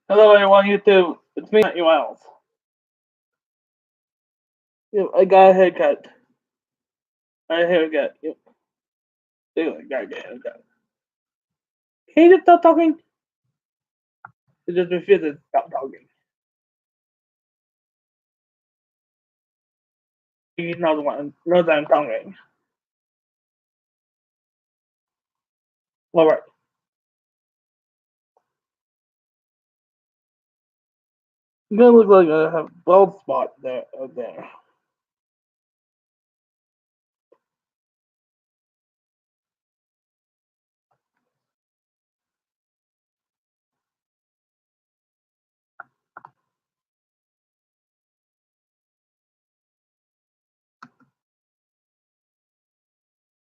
Hello, everyone, YouTube. It's me, Matthew Wells. Yep, I got a haircut. I haircut. Yep. Anyway, got a haircut. Can you just stop talking? It just refuses to stop talking. He's not the one. Knows I'm talking. All right. It's gonna look like I have a bald spot there. There.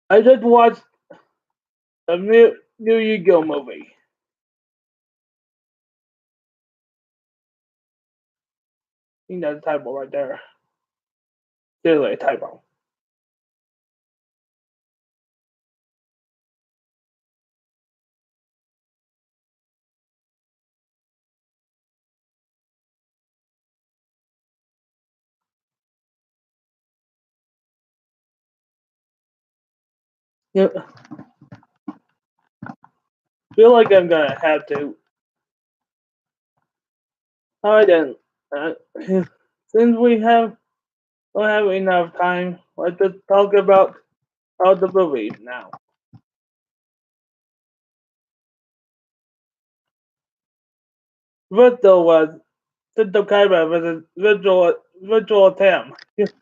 I just watched a new Yu-Gi-Oh movie. I think that's a typo right there. Seriously, a typo. Yep. Feel like I'm gonna have to. Alright then. Uh, since we don't have enough time, let's just talk about the movie now. Virtual was Sinto Kaiba versus Virtual Tam. It's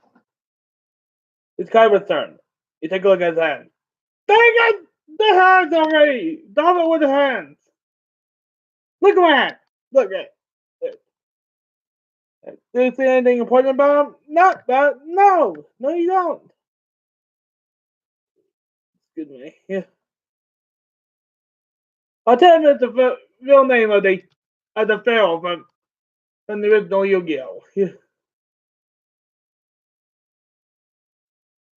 Kaiba's turn. You take a look at his hand. Dang it! The hands already! Stop it with the hands! Look at my hand! Look at it. Do you see anything important about him? Not that. No! No, you don't. Excuse me. Yeah. I'll tell him it's the real name of the pharaoh from the original Yu-Gi-Oh! Yeah.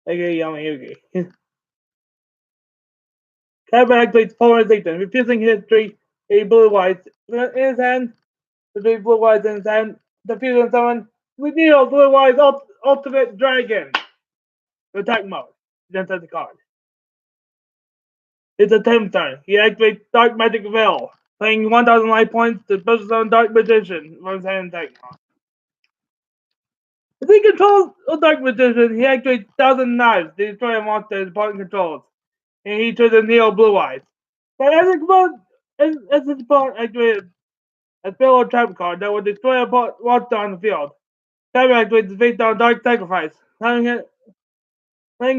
A.k.a. Yama-Yugi. Yeah. Kaiba activates polarization, refusing history, a blue white in his hand. The three blue eyes in his hand. The fusion summon. We deal blue eyes ultimate dragon. Attack mode. Then set the card. It's a Tim turn. He activates Dark Magic Veil, playing 1,000 life points to special summon Dark Magician from his hand attack mode. If he controls a Dark Magician, he activates 1,000 knives to destroy a monster his opponent controls, and he triggers Neo Blue Eyes. But as his opponent activated a spell or trap card that will destroy a monster on the field. Cyber activates his face down Dark Sacrifice, letting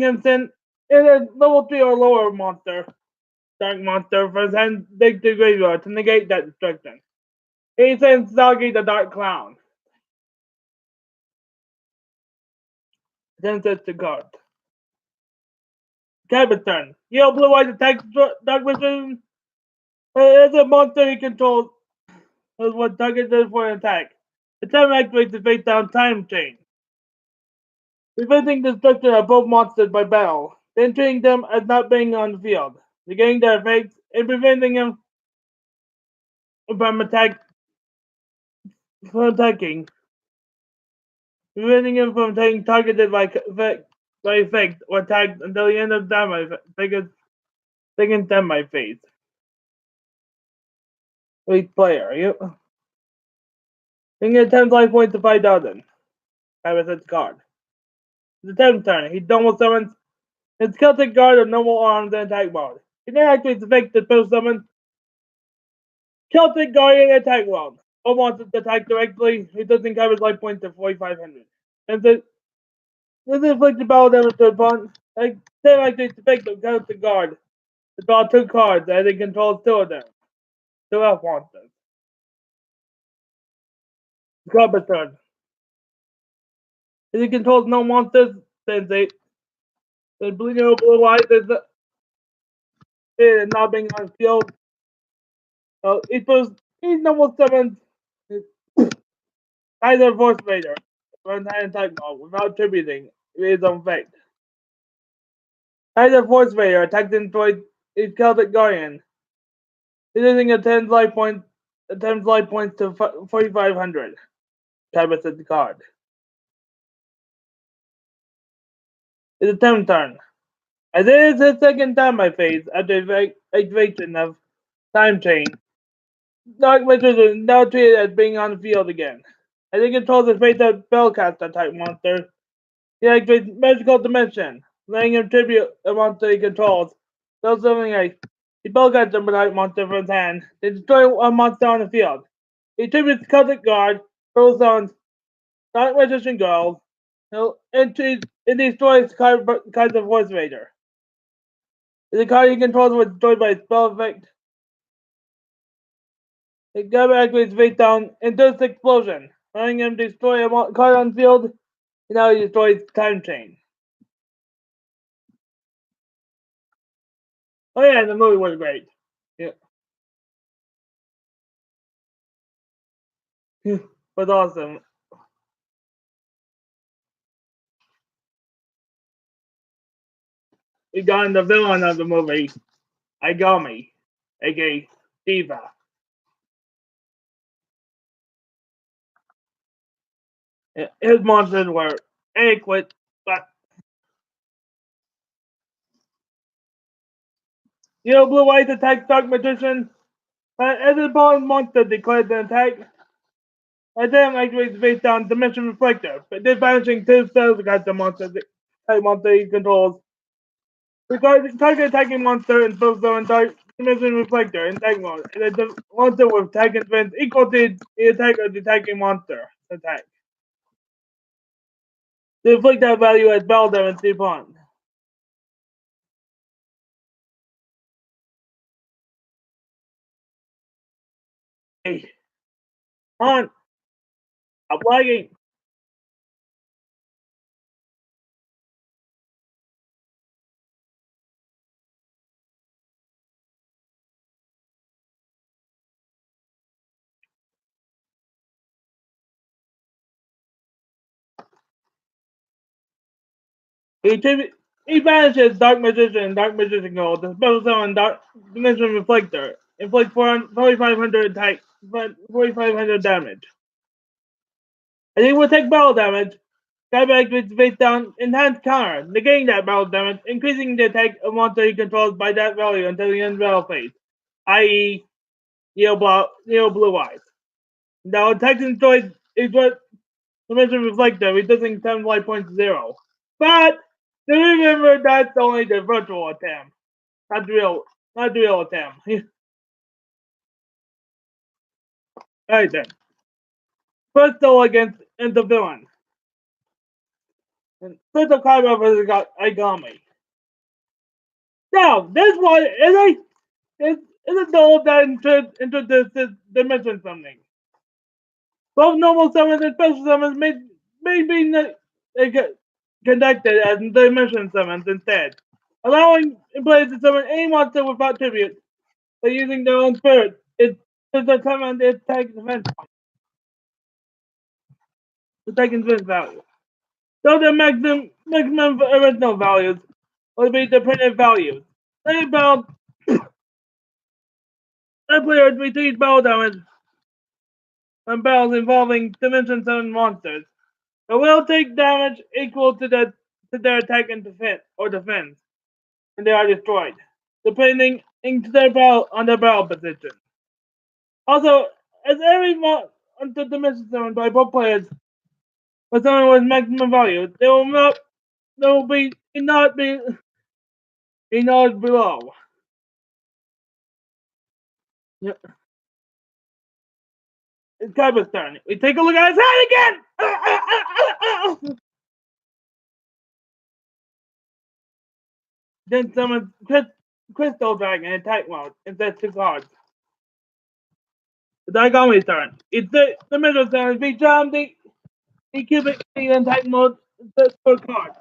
him send in a level 3 or lower dark monster, for his hand dig to graveyard to negate that destruction. He sends Zagi the Dark Clown. Then sets the card. Cyber's turn. Yellow Blue Eyes attacks Dark Vision. As a monster he controls, is what targeted for an attack. The time activates the face down Time Chain, preventing destruction of both monsters by battle, then treating them as not being on the field, negating their effects, and preventing them from attacking, preventing him from taking targeted by effect or attack until the end of damage second standby phase. Each player, yep. You can get 10 life points to 5,000. Have a set card. It's a 10th turn. He double summons his Celtic Guard of normal arms and attack mode. He then activates the effect to post summon Celtic Guardian attack mode. All monsters attack directly, reducing Kyber's life points to 4,500. And this inflicts the battle damage to opponent. Then activates the effect of Celtic Guard to draw 2 cards as it controls 2 of them. 2 elf monsters. Clubber's turn. If he controls no monsters, then Bleeding Blue Eyes is not being on field. He's normal summons either Force Raider or an attack mode without attributing his own effect. Either Force Raider attacks and destroys his Celtic Guardian, losing a 10 life point attempts life points to 4,500. Type said the card. It's a 10 turn. As it is his second time I phase after activation of Time Chain. Dark Magician is now treated as being on the field again. As he controls his face-up Spellcaster type monster, he activates Magical Dimension, letting him tribute a monster he controls. So something like he spellcasts a type monster from his hand to destroy a monster on the field. He tributes Celtic Guard, Pearl Zone's Dark Magician Girls, and destroys cards of Voice Raider. The card he controls was destroyed by a spell effect. The gun activates face down and does the explosion, letting him destroy a card on the field, and now he destroys Time Chain. Oh yeah, the movie was great. Yeah. It was awesome. We got the villain of the movie, Agami, aka Diva. His monsters were adequate, but Blue Eyes attacks Dark Magician. As the opponent's monster declares an attack, I then activates face down Dimension Reflector, but this banishing two spells against the monster he controls. Target attacking monster in full zone Dark Dimension Reflector in attack mode, and the monster with attack and defense equal to the attack of the attacking monster attack. To inflict that value as battle damage to the opponent. Hey, on, I'm lagging. He banishes Dark Magician and Dark Magician Gold to special summon Dark Dimension Reflector. Inflict 4,500 attack, 4,500 damage. And he will take battle damage. Skyback activates face down enhanced counter, negating that battle damage, increasing the attack of monster he controls by that value until the end of battle phase, i.e. Neo Blue Eyes. Now attacks and destroys Dimension Reflector, reducing 10 life points to 0. But remember that's only the virtual attempt, not the real attempt. Alright then. First duel against the villain. Crystal Kyber versus Agami. Now, this one is a duel that introduces dimension summoning. Both normal summons and special summons may be conducted as dimension summons instead, allowing players to summon any monster without tribute by using their own spirit. It's to summon its attack defense value. So the maximum original values will be the printed values. They bound the player receives battle damage on battles involving Dimension 7 monsters. They will take damage equal to their attack and defense, and they are destroyed, depending on their battle position. Also, as every monster Dimension 7 by both players with someone with maximum value, they will not be below. Yep. It's Kyber's turn. We take a look at his head again! Then summons Crystal Dragon in attack mode and sets 2 cards. The Dagami's turn. It's the middle turn. If he jumps the cubic in attack mode, sets 4 cards.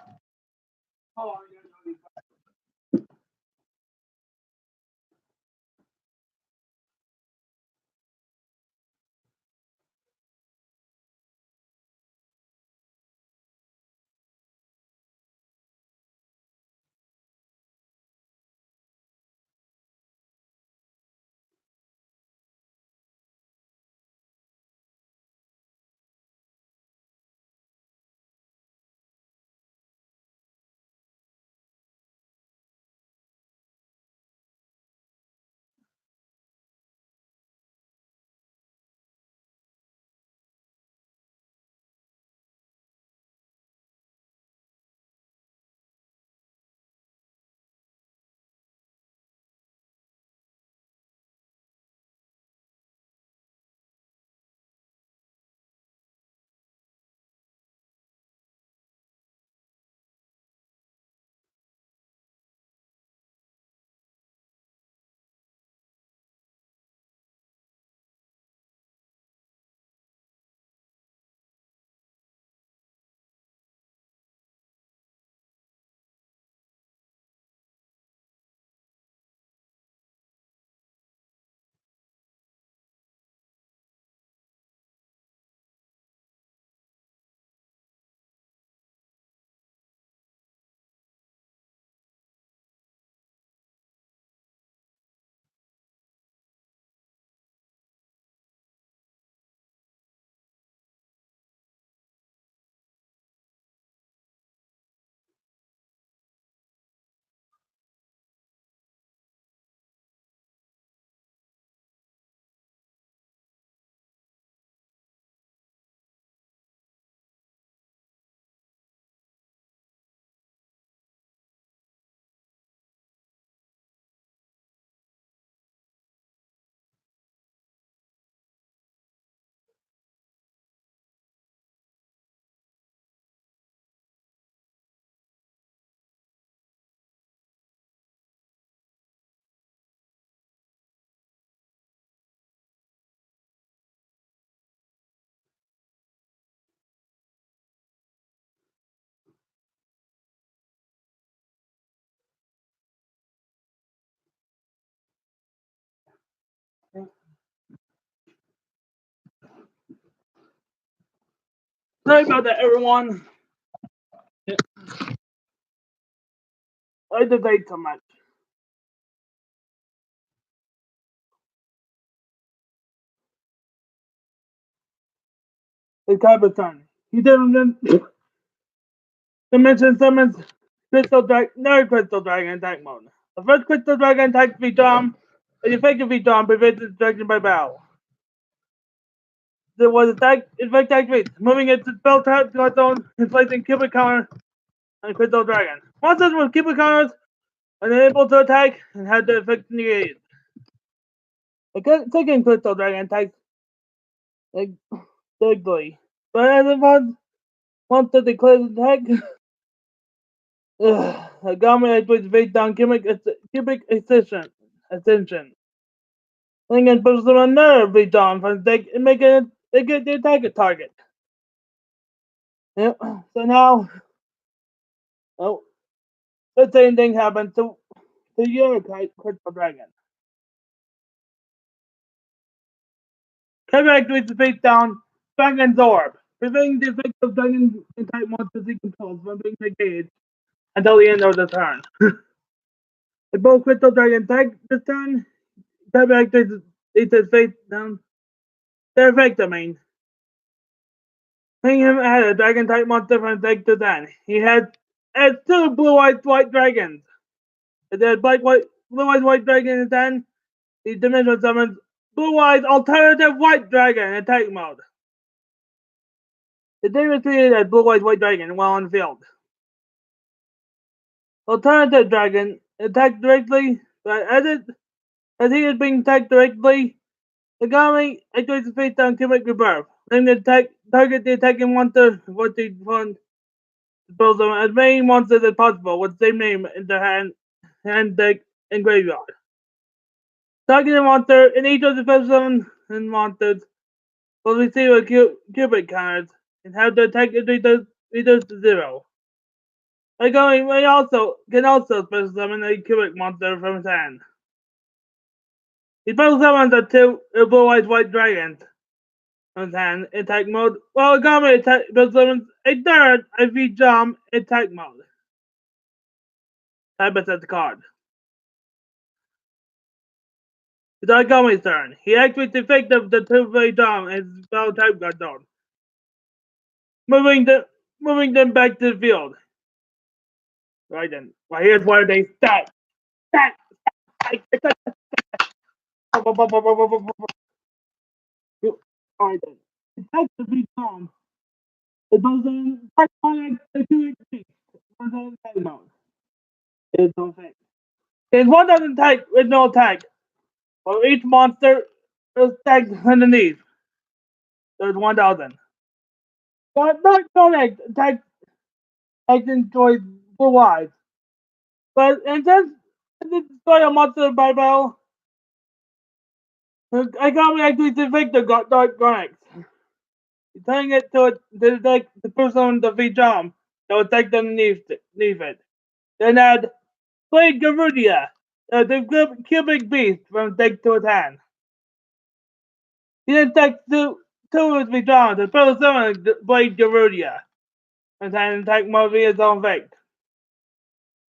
Sorry about that, everyone. I debate so much. It's Cybertron. He didn't mention summons no Crystal Dragon attack mode. The first Crystal Dragon attacks V-Dom, and the effective V-Dom prevents its destruction by battle. There was effect activates, moving its spell trap to its own and placing cubic counter on Crystal Dragon. Monsters with cubic counters are unable to attack and have the effect negated. The second Crystal Dragon attacks directly, but as a monster declares attack, Agami activates V-Dom cubic ascension. Then can push them another V-Dom from the deck and make it the attack a target. Yep. So now, oh, the same thing happened to your Crystal Dragon. Kevin activates the face down Dragon's Orb, preventing the effect of Dragon and type monsters he controls from being negated until the end of the turn. If both Crystal Dragon attack this turn, Kevin activates his face down. Their effect, I mean. Him had a dragon type monster from deck to then. He had two blue eyes white dragons. If they had blue eyes white dragon and then he dimensional summons blue eyes alternative white dragon in attack mode. The day was created as blue eyes white dragon while on the field. Alternative dragon attacked directly, but as he is being attacked directly, Agami activates the face down cubic rebirth. Then target the attacking monster with the fund build them as many monsters as possible with the same name in their hand deck and graveyard. Target a monster in each of the first 7 monsters will receive a cubic counters and have the attack reduced to 0. Agami can also special summon a cubic monster from his hand. He special summons the 2 blue-eyed white dragons from his hand in attack mode, while Agami special summons a third V-Dom in attack mode. Type at the card. It's Agami's turn. He activates the effect of the 2 V-Dom as spell type got down, moving them back to the field. Right then. Well, here's where they stack. Stack. Alright then. Attack the V-Dom. It goes in the 2 HP. Mode. It's no effect. There's 1,000 attack with no attack. For each monster is tagged underneath. There's 1,000. But not connect attack enjoys blue eyes. But instead of destroy a monster by battle, I got me actually to Victor got Dark Connect. Telling it to the person the V-Dom that was tagged underneath it. Then add Blade Garudia, the cubic beast from deck to his hand. He then takes two of his V-Doms to special summon Blade Garudia and attack mode via his own effect.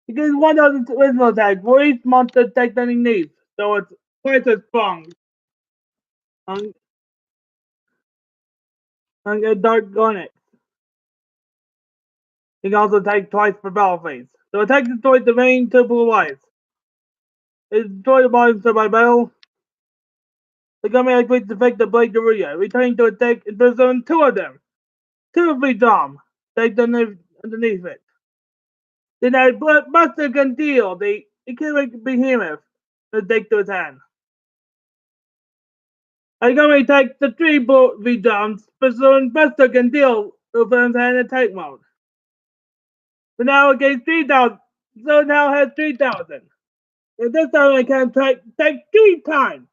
He gets 1,000 original attack for each monster attack that he needs, so it's twice as strong. On a Dark Onyx. He can also attack twice per battle phase. So attack destroys the main 2 blue eyes. It destroys the monster by battle. The Gummy activates the effect of Blade Garudia, returning to attack and person 2 of them. 2 of V-Dom, tagged underneath it. Then add Buster can deal the Akira Behemoth and take to his hand. Agami attacks the 3 V-Doms, but Buster can deal with his hand attack mode. So now it gains 3,000. So now has 3,000. And this time I can attack 3 times.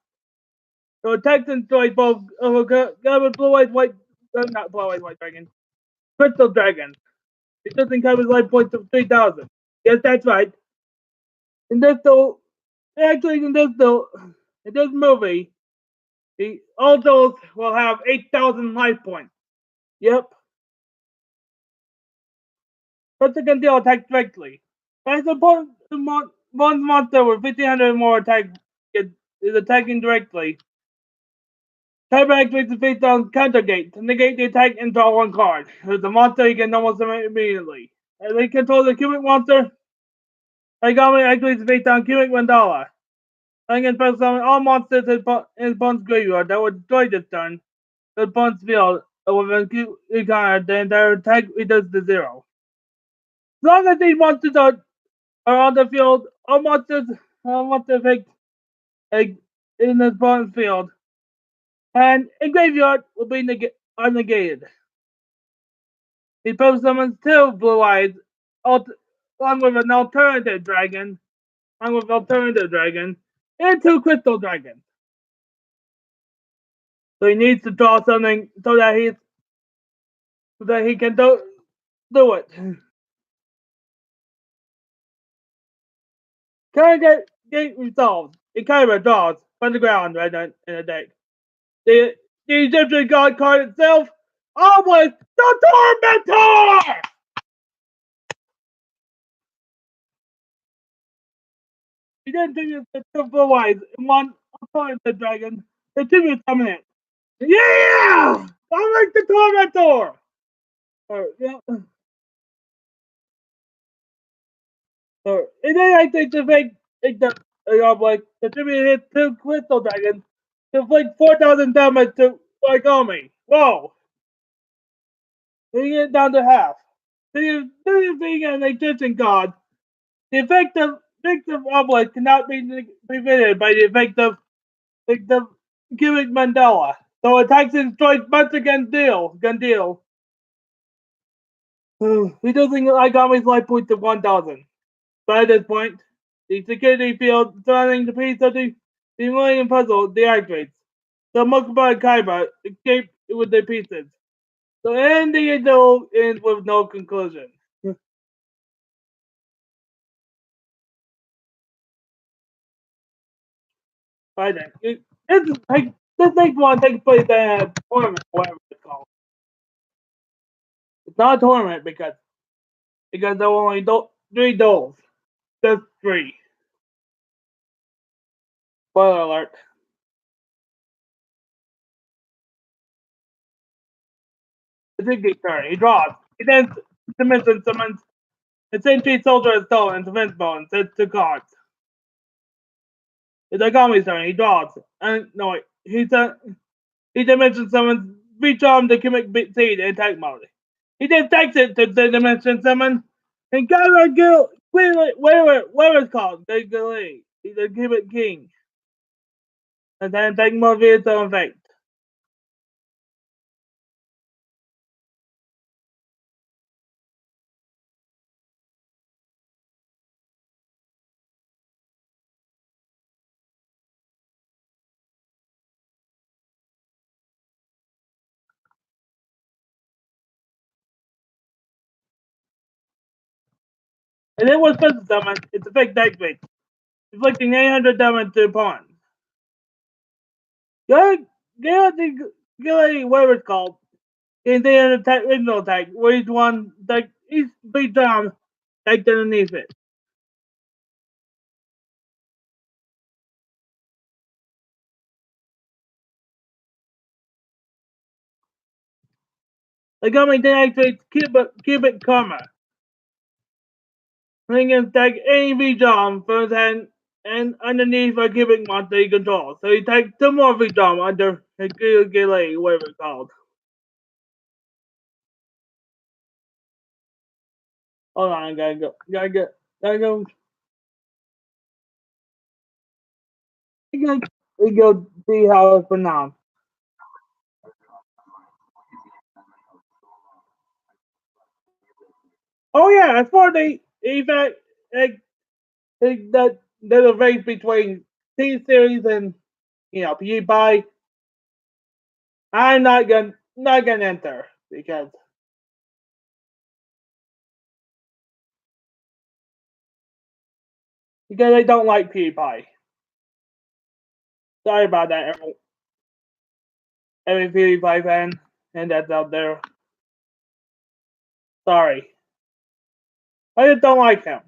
So attack and destroy both blue-eyed white, not blue-eyed white dragon, crystal dragons. It doesn't cover life points of 3,000. Yes, that's right. In this movie, all those will have 8,000 life points. Yep. But it can deal attack directly. But it's important one monster with 1500 more attack is attacking directly. Kaiba activates the face down counter gate to negate the attack and draw one card. With the monster, he can almost immediately. As he controls the cubic monster, Kagami activates the face down cubic mandala. I can first summon all monsters in opponent's graveyard that would destroy this turn. The opponent's field with a cubic counter, the entire attack reduces to 0. As long as these monsters are on the field, all monster effects in the opponent's field and in graveyard will be unnegated. He post summons 2 Blue Eyes along with an alternative dragon, and 2 Crystal Dragons. So he needs to draw something so that he can do it. Current gate resolved. It kind of draws from the ground right now in the deck. The Egyptian god card itself always the Tormentor! He then tributes the two Blue Eyes and one alternative dragon. The tribute summon it. Yeah! I like the Tormentor! Yeah. And then I think to make the tribute hit 2 Crystal Dragons to inflict 4,000 damage to Kagami. Whoa! Bring it down to half. Being an Egyptian god, the effective obelisk cannot be prevented by the effective cubic mandala. So attacks and destroys monster can deal. Reducing Agami's life points to 1,000. But at this point, the security field surrounding the piece of the Millennium Puzzle deactivates. So Mokuba and Kaiba escape with their pieces. So ending duel ends with no conclusion. Right then. This next one takes place in a tournament, whatever it's called. It's not a tournament because there were only 3 duels. Just 3. Spoiler alert. It's Iggy's turn. He draws. He then dimension summons the Sentry Soldier is stolen into defense mode and sets 2 cards. It's Agami's turn. He draws. And no wait. He dimension summons Reach-Arm the Chemic Seed in attack mode. He then takes it to the dimension summon and Gyro Gil whatever it's called, the Gilly. He's a Chemic King. And then attack mode via its own effect. And then when special summon, it's effect activates, inflicting 800 damage to the opponent. Gilly, whatever it's called, is the original attack, where each beat down attacked underneath it. Agami then activates Cubic Karma. He can attack any V-Drum from his hand and underneath a cubic monster he controls. So he takes 2 more V-Drum under his Gilly, whatever it's called. Hold on, I gotta go. We go see how it's pronounced. Oh yeah, as far as the effect, that there's a race between T series and PewDiePie. I'm not gonna enter because I don't like PewDiePie. Sorry about that, every PewDiePie fan and that's out there. Sorry. I just don't like him.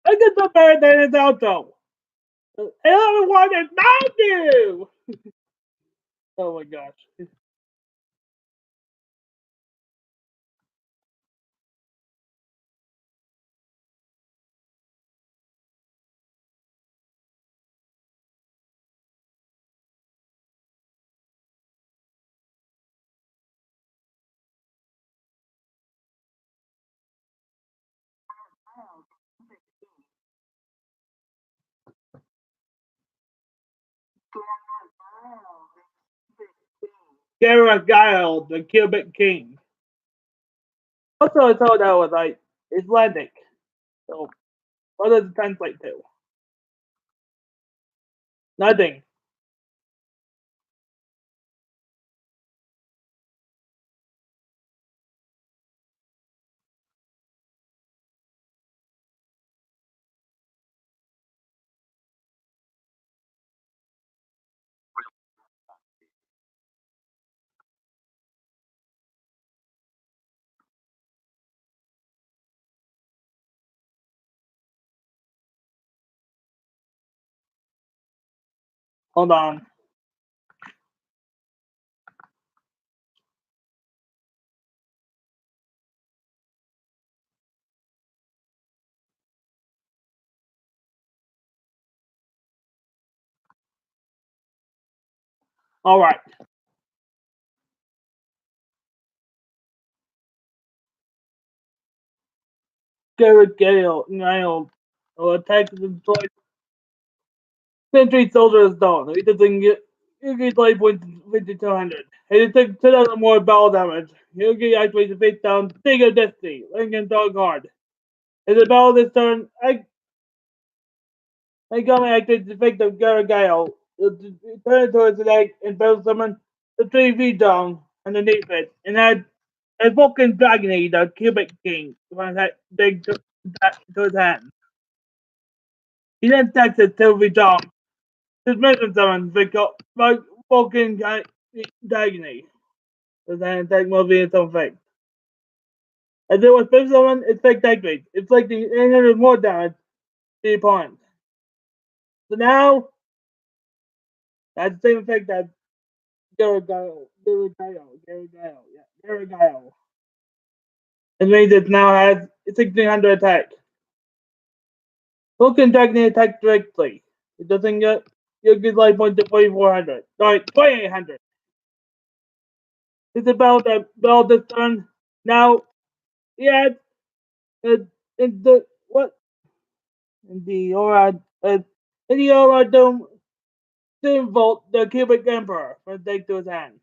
I get the better than his outro. Everyone is Matthew! Oh my gosh. Gareth Guile, the Cubic King. Also, I thought that was like Icelandic. So, what does it translate to? Nothing. Hold on. Alright. Gareth Guile will attack the destroyed Sentry Soldier is down. He doesn't get. You get life points 5200. And it takes 2,000 more battle damage. You get activates the face down. Take a Destiny. Lincoln Dog Hard. In the battle this turn, I got my activate the effect of Garagael. Turn it towards the egg and battle summon the 3V down underneath it. And add a Vulcan Dragonade, the Cubic King, when that big to his hand. He then attacks the 2V down. Suspension summon Vulcan Dragonade. So then attack must be its own effect. As it was special summon, its effect activates, inflicting 800 more damage to the opponent. So now, that's the same effect that Garagael. It means it now has 1600 attack. Who can technically attack directly? It doesn't get you get life point to 2400. Sorry, 2800. It's about that bell this turn. Now, yeah, in the what in the aura in the aura Doom Vault, the Cubic Emperor from take to his hand.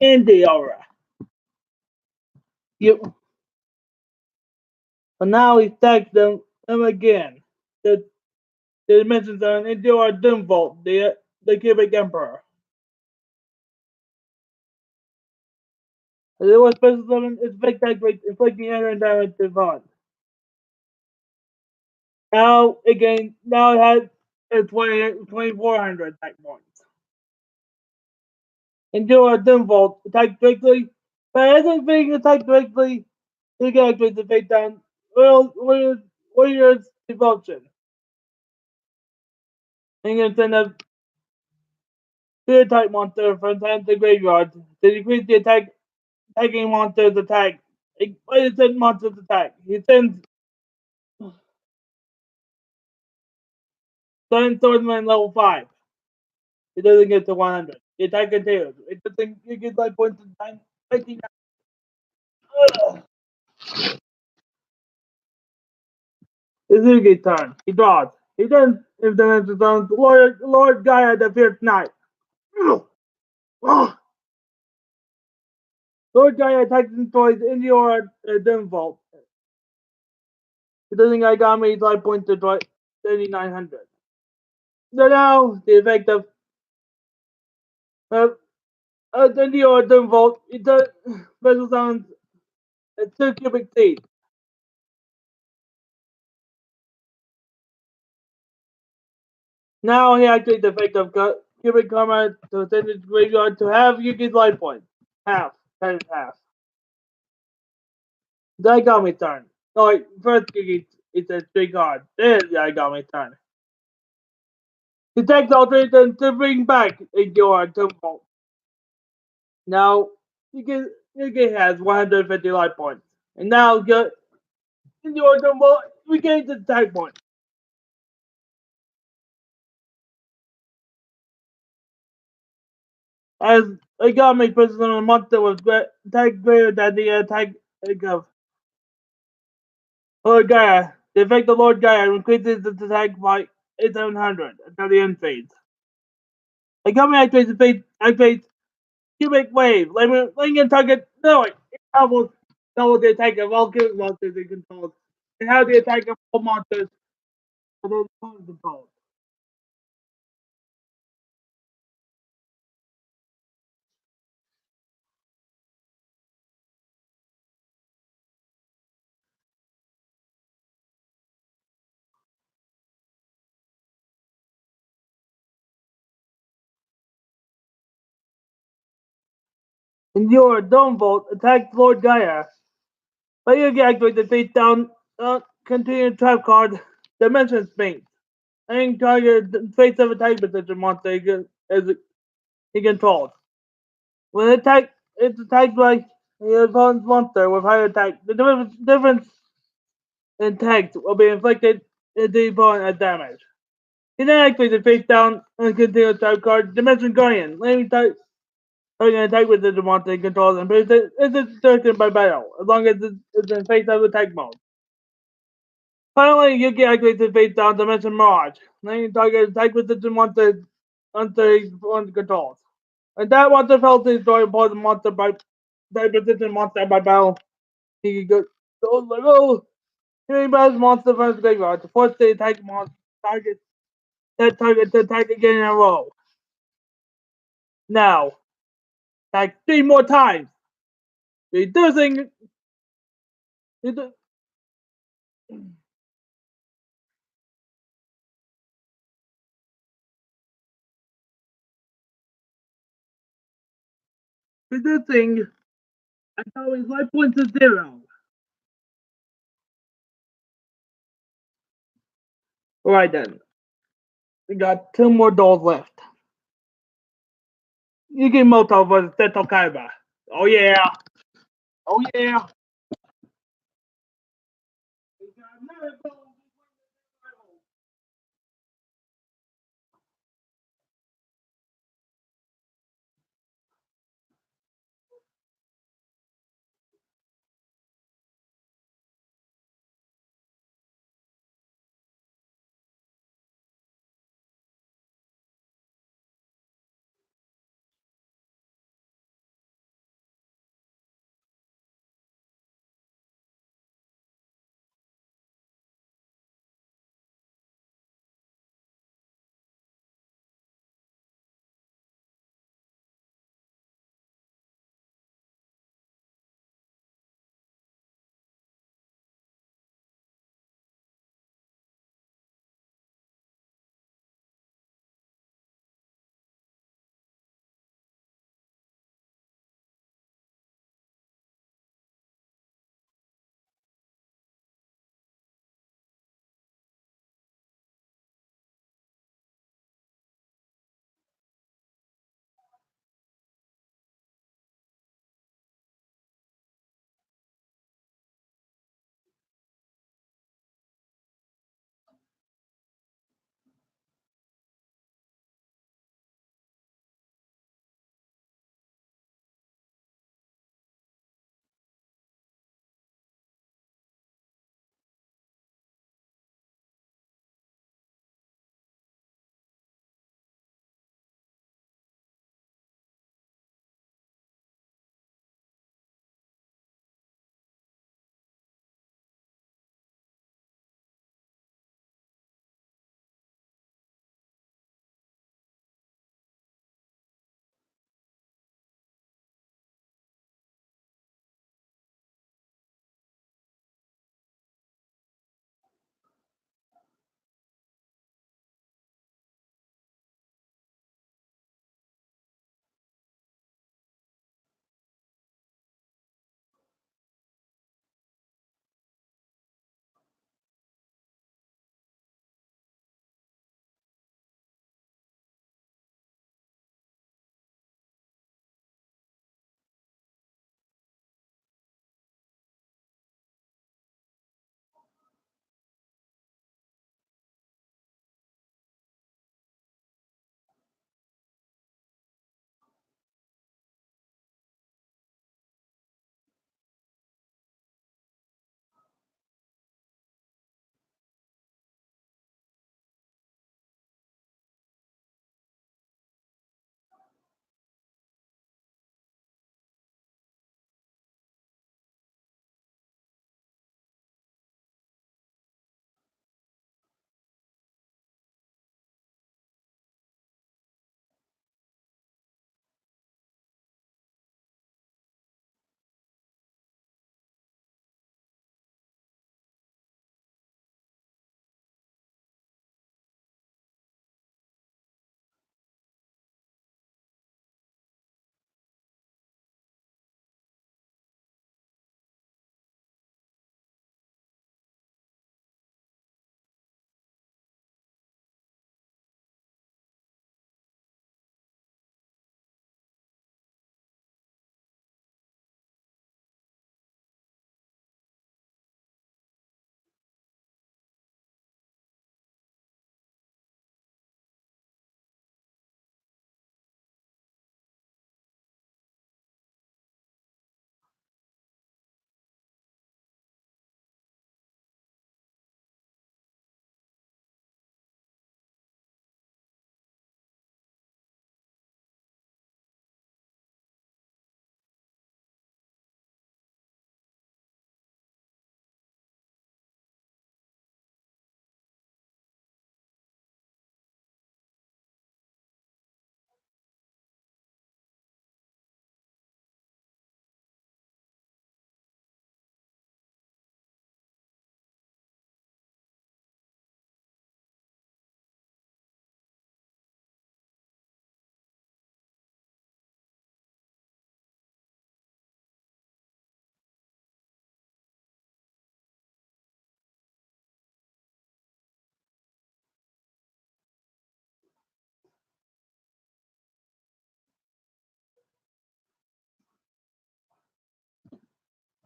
In the aura. You but now he stacks them again. The dimensions are into our Doom Vault, the Cubic Emperor. It was special summon is spectacular, inflicting energy damage to Vaughn. Now it has 2400 attack points. Into our Doom Vault, attack directly. But as it's being attacked directly, you can activate the fate down. Warrior's Devotion. And you can send a fear type monster from the graveyard to decrease the attacking monster's attack. When it sends monster's attack, he sends Sun Swordsman level 5. It doesn't get to 100. The attack continues. It doesn't you get like points in time. Izugi's turn. He draws. He then implements his own Lord Gaia the Fierce Knight. Lord Gaia attacks and destroys Indior Vault. The thing I got me life points to 3,900. So now the effect of uh, Indior Vault it does special sounds 2 cubic feet. Now he activates the effect of cubic karma to send its graveyard to half Yuki's life points. Half. That is half. Daigami turn. No, wait, first it's a 3 card. Then Daigami turn. He takes alternate to bring back your temple. Now Yuki has 150 life points. And now get in your temple regains its attack point. As Daigami presses on a monster with attack greater than the attack of Lord Gaia. The effect of Lord Gaia increases its attack by 800 until the end phase. Daigami activates cubic wave, letting target no it double the attack of all cubic monsters it controls, and how the attack of all monsters for those opponent controls. In your Dome Vault attacks Lord Gaia. But you can activate the face down continue trap card Dimension Sphinx. And target the face of attack position monster he controls. When it's attacked by the opponent's monster with higher attack, the difference in text will be inflicted if the opponent as damage. He then activates the face down and continuous type card Dimension Guardian, letting type target an attack with the monster he controls and it's destruction by battle, as long as it's in face of attack mode. Finally, Yuki activates the face down Dimension Mirage, letting target attack with the monster until he controls. And that monster fails to destroy a poison monster by type resistant monster by battle. He goes like, oh, he battles monster from his graveyard to force the attack monster target to attack again in a row. Now, attack 3 more times, reducing redu- reducing until his life points to 0. Alright then, we got 2 more dolls left. Yukimoto versus Seto Kaiba. Oh yeah, oh yeah.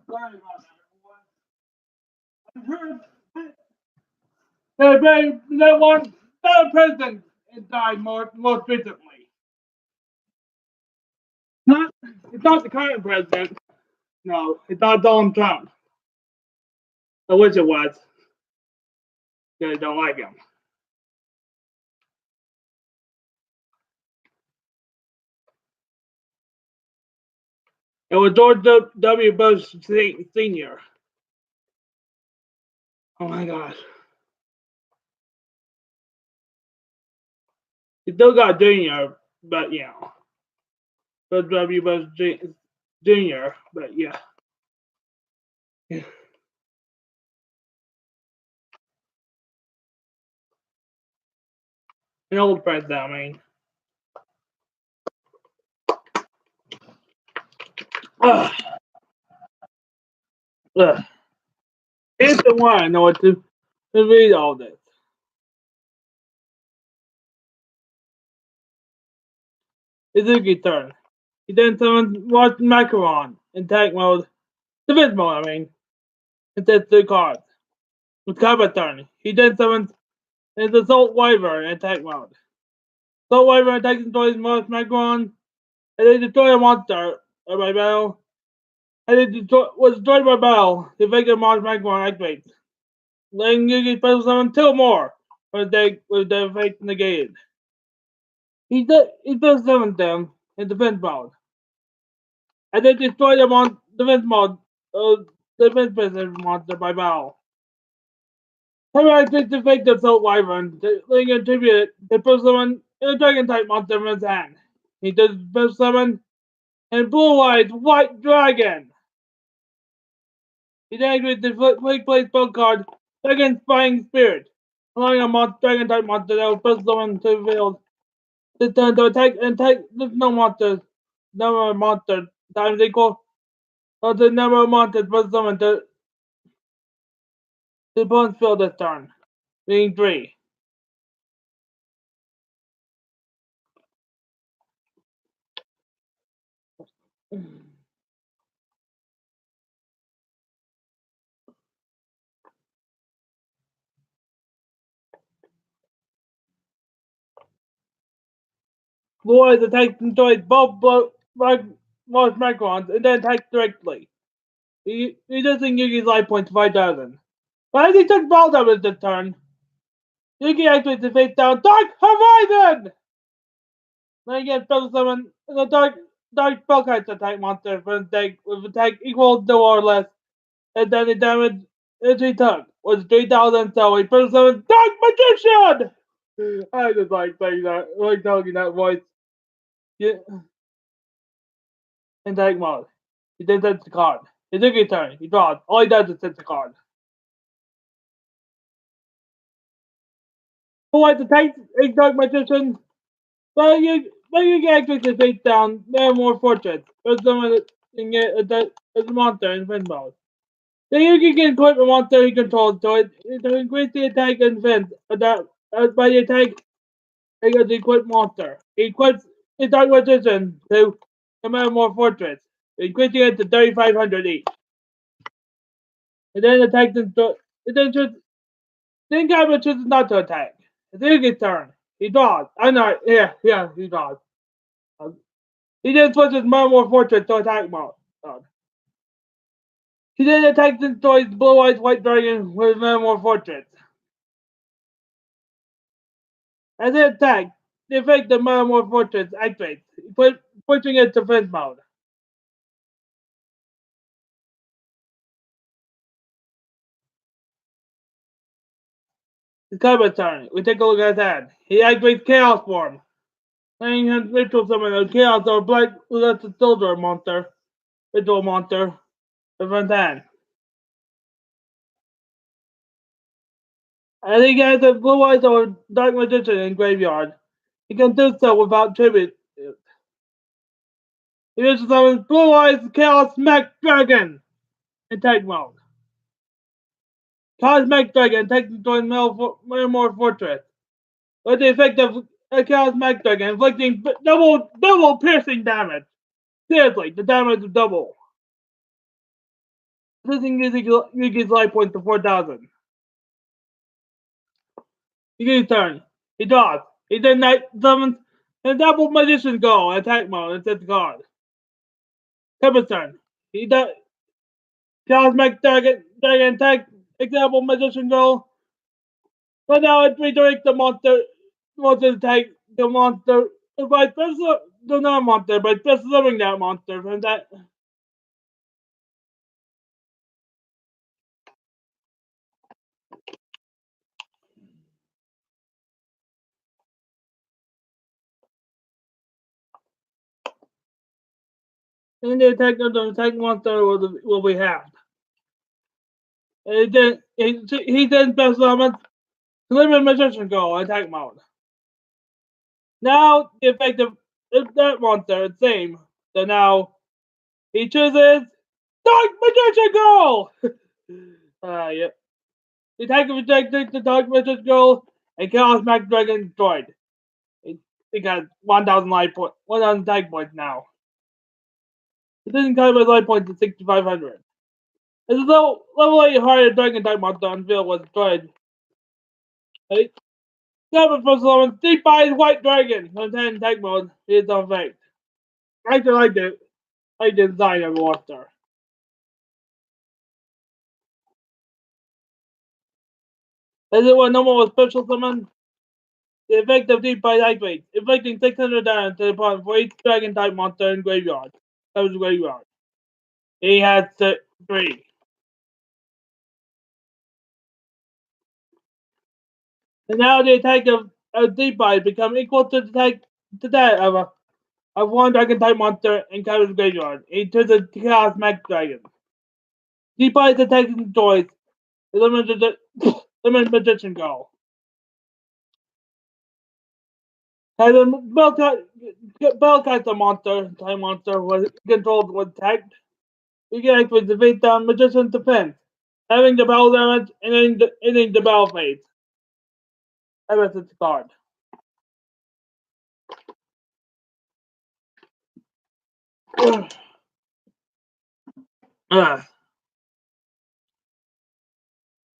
Sorry about that, everyone. That one, that president died most recently. Not, it's not the current president. No, it's not Donald Trump. I wish it was. Because I don't like him. It was George W. Bush Sr. Oh my gosh. He still got Jr., but you know. George W. Bush Jr., but yeah. An old president, I mean. Ugh. Ugh. Here's the one I know what to read all this. Izuki turn. He then summons watch Macaron in tank mode. Defense mode, I mean. And sets 3 cards. With combat turn. He then summons his Assault Wyvern in tank mode. Assault Wyvern attacks and destroys most Macaron. And they destroy a monster by battle. And it was destroyed by battle. The Vega Mars Macaron activates. Letting Yugi special summon 2 more with the effect negated. He still summons them in defense mode. And then destroy them on defense mode. Defense monster by battle. However, takes the effect of Assault Wyvern, letting him attribute the first summon in a dragon type monster from his hand. He does first summon and blue eyes white dragon. He then activates the quick play spell card Dragon Spying Spirit, allowing a dragon type monster that will first summon to the field. This turn to attack and attack this number of monsters times equal to the number of monsters first summoned to the opponent's field this turn, being 3. Blue Eyes attacks and destroys both most Macrons and then attacks directly. He doesn't Yugi's life points 5,000. But as he took ball damage this turn, Yugi activates the face down Dark Horizon! Then again, special summon the dark spell cards attack monster for attack with attack equal to or less, and then the damage he took was 3,000, so he special summons Dark Magician! I just like saying that, like talking that voice. Yeah. In attack mode. He then sets the card. He took his turn. He draws. All he does is set the card. Who likes to take a Dark Magician? But you can activate the face down. There are more fortress. Or someone can get as a monster in defense mode. Then you can equip a monster he controls to increase the attack and defense. By the attack against the equipped monster. He equips the Dark Magician to command more fortress, increasing it to 3,500 each. And then attack then Gabba chooses not to attack. It's his turn. He draws. I know. Yeah, he draws. He then switches more fortress to attack mode. He then attacks and destroys Blue Eyes White Dragon with more fortress. As it attacks, the effect of more fortress activates, pushing it to defense mode. It's Kaiba's turn. We take a look at that. He activates Chaos Form. Letting his ritual summon a Chaos or Black Luster Soldier monster. Ritual monster. From his hand. As he gets a Blue Eyes or Dark Magician in graveyard, he can do so without tribute. He just summons Blue Eyes Chaos Mech Dragon in attack mode. Chaos Mech Dragon takes into more fortress. With the effect of a Chaos Mech Dragon inflicting double piercing damage. Seriously, the damage is double. Losing Yugi's life points to 4,000. Yugi's turn. He draws. He then summons a double magician go attack mode and sets guard. Kevin's turn. He does Cosmic Dragon attack example magician go. But now it redirects the monster attack the monster by special the non monster by specifying that monster from that. And the attack monster will be halved. And then he then special summons Limit Magician Go attack mode. Now the effect of that monster is the same. So now he chooses Dark Magician Go! Yep. The attack of the Dark Magician Go and Chaos Max Dragon destroyed. It got 1,000 life points, 1,000 attack points now. It doesn't count my life points to 6,500. As though level 8 higher Dragon type monster on field was destroyed. Right? Seven for Solomon, Deep Eyes White Dragon, from 10 attack mode, is on effect. I actually like the design of the monster. As it was normal with special summon, the effect of Deep Eyes activates, inflicting 600 damage to the opponent for each Dragon type monster in graveyard. That was graveyard. He has 3. And now the attack of Deep Eyes become equal to the attack to that of one Dragon type monster in Kyber's graveyard. He turns a Chaos Max Dragon. Deep Eyes attacking destroys the limited magician go. Has a Bellcaster monster, time monster, was controlled with attacked. You can activate defeat down magician's defense, having the battle damage and ending the battle phase. That was its card.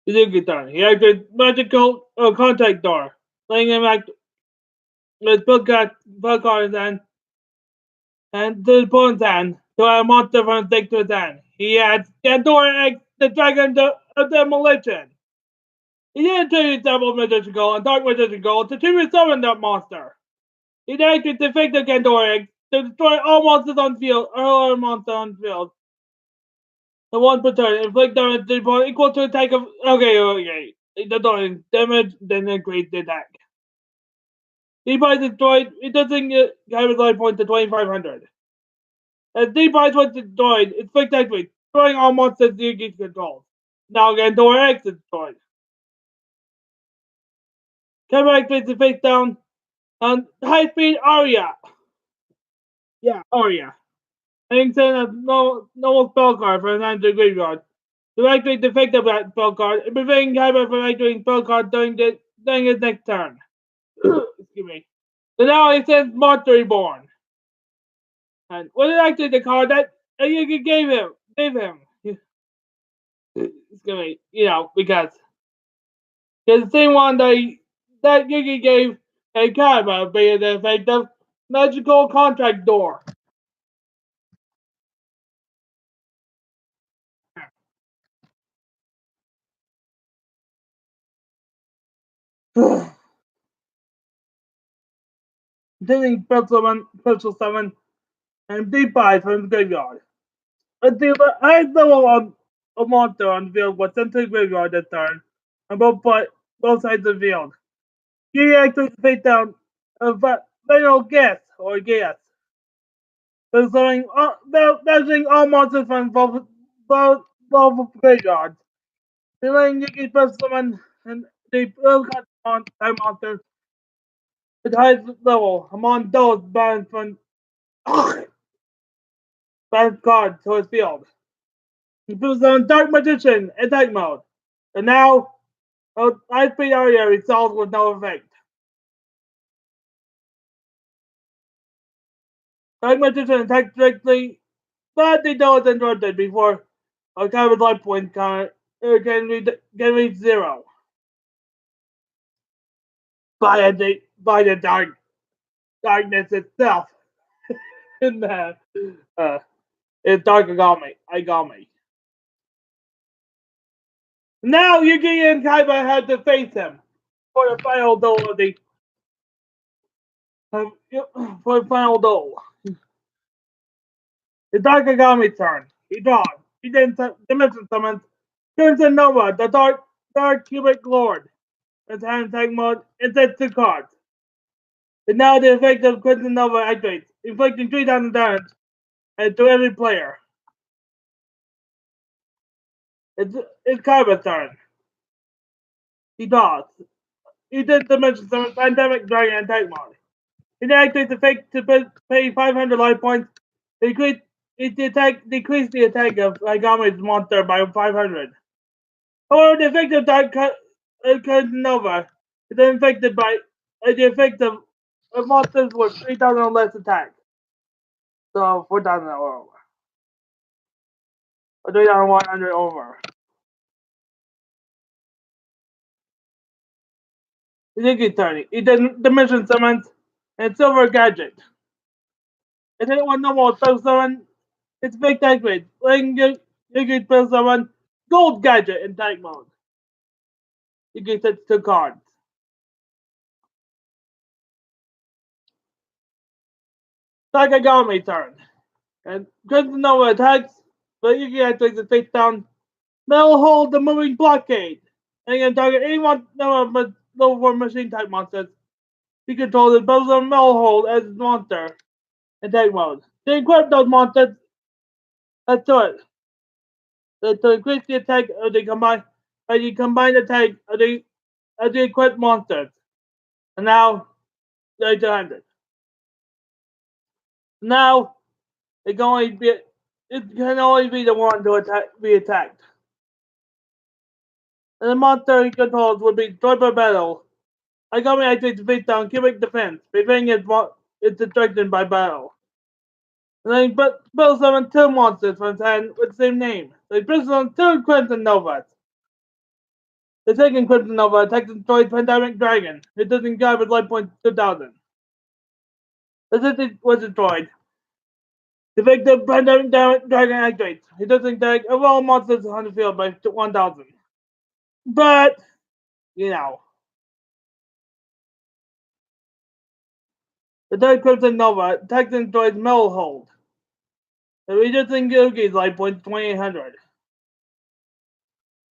Izuki turn. He activates magical contact door, letting him act with Bellcard in his hand and to the opponent's hand to add a monster from his deck to his hand. He adds Gandora X, the Dragon of Demolition. He then attributes Double Magician Goal and Dark Magician Goal to summon that monster. He then activates the effect of Gandora X to destroy all monsters on field or other monster on field. The one per turn, inflict damage to the opponent equal to attack of okay. The doing damage, then increase the attack. Deep-Eyes destroyed, it doesn't get Kyber's life point to 2,500. As Deep-Eyes was destroyed, its flick activates, destroying all monsters Yugi controls. Now Gandora X is destroyed. Kyber activates the face down on high speed Aria. Yeah, Aria. Having sent a normal spell card for an the graveyard. To activate the effect of that spell card, and preventing Kyber from activating spell card during his next turn. Excuse me. So now it says Monster Reborn. And when it activated the card that Yugi gave him. Excuse me, because the same one that Yugi gave a Kyber being the effect of Magical Contract Door. Continuing special summon, and Deep-Eyes from the graveyard. Until the highest level of monster on the field was sent to the graveyard this turn, on both sides of the field. He activates the face down of final guess or guess. So measuring all monsters from both graveyards. Delaying Yuki's special summon and the time monsters at the highest level among those banned from banned cards to his field. He puts on Dark Magician attack mode. And now high speed area resolves with no effect. Dark Magician attacks directly, but they don't interrupted before a Kyber's life point can reach 0 by the darkness itself. In the it's Dark Agami. Now Yugi and Kaiba had to face him for the final duel of the for the final duel. The Dark Agami turn. He draws. He then dimension summons Crimson Nova, the Dark Cubic Lord. It's hand tag mode and sets 2 cards. And now the effect of Crimson Nova activates, inflicting 3,000 damage to every player. It's Kaiba's turn. He draws. He did dimension summon Pandemic Dragon attack mode. He then activates the effect to pay 500 life points. Decrease the attack of Agami's monster by 500. However, the effect of Dark Crimson Nova is infected by the effect of monsters with 3,000 or less attack. So 4,000 or over. Or 3,100 over. Yugi turn. He then dimension summons and Silver Gadget. And then one normal spell summon, it's big tank rate. Letting Yugi spell summon Gold Gadget in tank mode. Yugi sets 2 cards. Sakagami turn. And Crimson Nova attacks, but Yugi activates the face down. Metal hold the moving blockade. And can target any level 4 machine type monsters. He controls the both of Metal hold as his monster in tank mode. To equip those monsters, let's do it. To increase the attack of the combined attack of the equipped monsters. And now they're 200. Now it can only be the one to be attacked. And the monster he controls will be destroyed by battle. Agami activates face down cubic defense, preventing its destruction by battle. And then he spell summon 2 monsters from his hand with the same name. So he presses on 2 Crimson Novas. The second Crimson Nova attacks and destroys Pandemic Dragon, reducing Kyber's life points 2,000. The city was destroyed. The victim Pandemic Dragon activates, reducing the attack of all monsters on the field by 1,000. But, you know. The third Crimson Nova attacks and destroys Metal Hold, reducing Yugi's life points 2,800.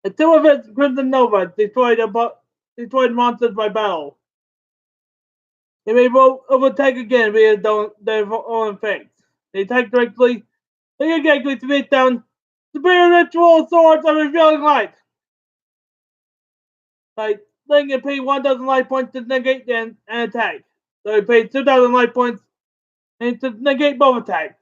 The 2 of its Crimson Nova destroyed monsters by battle. They may overtake again via their own effects. They attack directly. They can get to beat down superior ritual swords of revealing light. Like letting it pay 1,000 life points to negate an attack. So it pays 2,000 life points and to negate both attacks.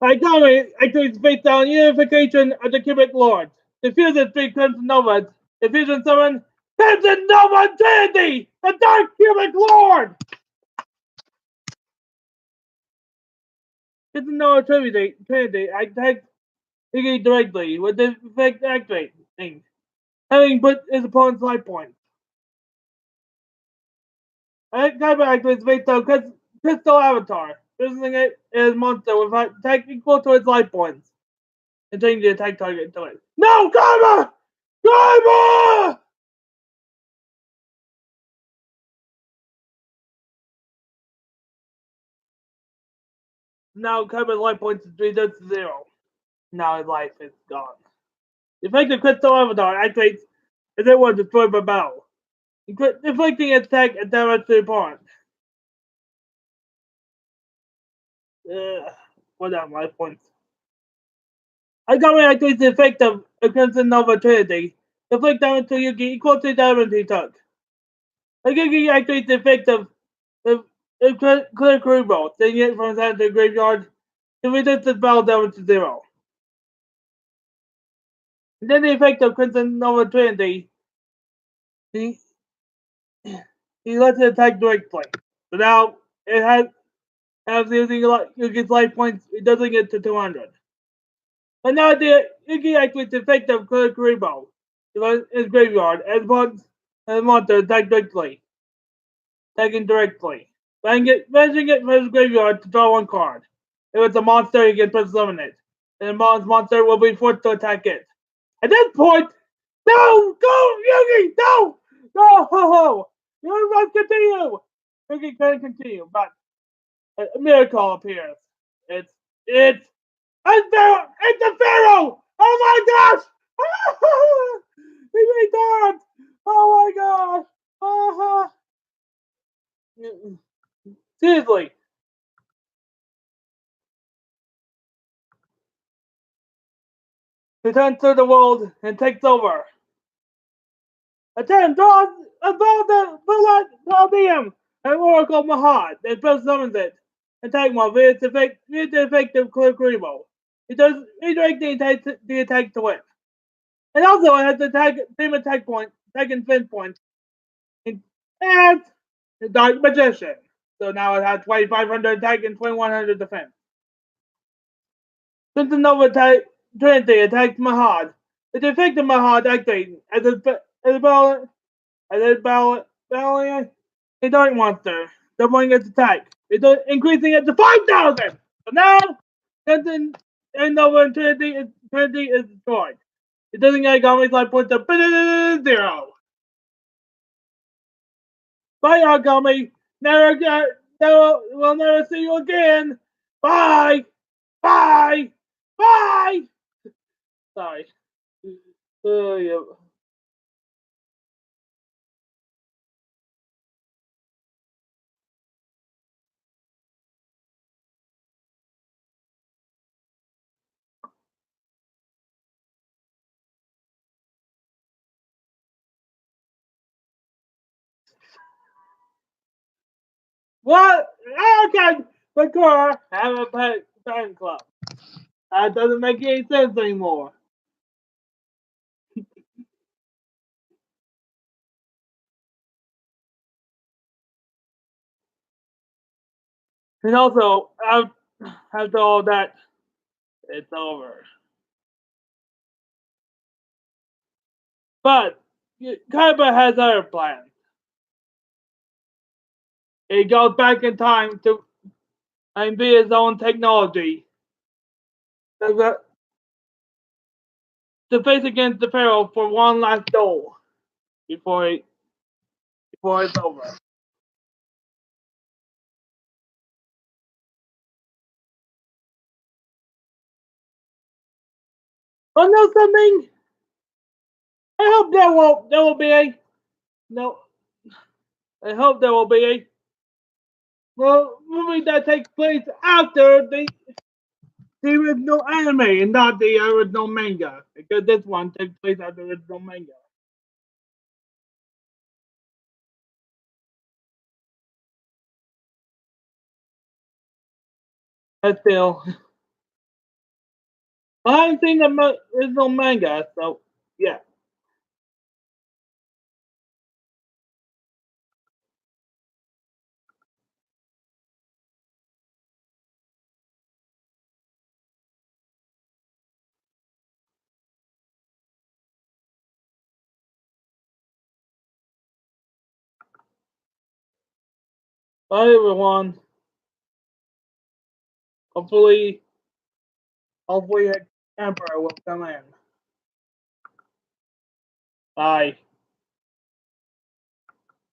Agami activates face down unification of the Cubic Lords. Defuses 3 Crimson Novas. Diffusion summon Crimson Nova Trinity, the Dark Cubic Lord! Crimson Nova Trinity attacks Yugi directly with the effect activating, having put his opponent's life points. Kaiba activates face down Crystal Avatar, using it as monster with attack equal to its life points. And changing the attack target to it. No, Kaiba! Kaiba! Now Kaiba's life points is reduced to 0. Now his life is gone. The effect of Crystal Avatar activates as it was destroyed by battle, inflicting attack and damage to the opponent. What are life points? Agami activates the effect of a Crimson Nova Trinity, inflict damage to Yugi equal to the damage he took. Yugi activates the effect of Clear Cerebral, taking it from his hand to the graveyard to reduce his battle damage to 0. And then the effect of Crimson Nova Trinity, he lets it attack directly. So now it After using Yuki's life points, it doesn't get to 200. But now Yuki activates the effect of Kuribo in his graveyard and the monster attack directly. Attacking directly. Managing it from his graveyard to draw one card. If it's a monster, you can press summon it. And the monster will be forced to attack it. At this point, no! Go, Yugi! No! No! You must continue! Yugi can continue, but a miracle appears. It's a pharaoh! It's a pharaoh! Oh my gosh! He returned! Oh my gosh! Seriously. He turns to the world and takes over. Attend, draws above the Paldeum and Oracle Mahad, and first summons it. Attack mode via the effective Kuribo. It does redirect the attack to win. And also it has the same attack point, attack and defense points. And the Dark Magician. So now it has 2500 attack and 2100 defense. Since the Nova attack Trinity attacks Mahad, the effective Mahad activates as battling a dark monster, doubling its attack. It's increasing it to 5,000. So now, Kenton and Nova Trinity is destroyed. It doesn't get Agami's life points to 0. Bye, Agami. We'll never see you again. Bye. Bye. Bye. Sorry. Yeah. What? Okay, Sakura, have a fan club. That doesn't make any sense anymore. And also, after all that, it's over. But Kaiba has other plans. He goes back in time to and be his own technology to face against the Pharaoh for one last duel before it's over. Oh no, something. I hope there will be a no. I hope there will be a movie that takes place after the original anime and not the original manga, because this one takes place after the original manga. But still, I haven't seen the original manga, so yeah. Bye everyone. Hopefully, hopefully, Emperor will come in. Bye.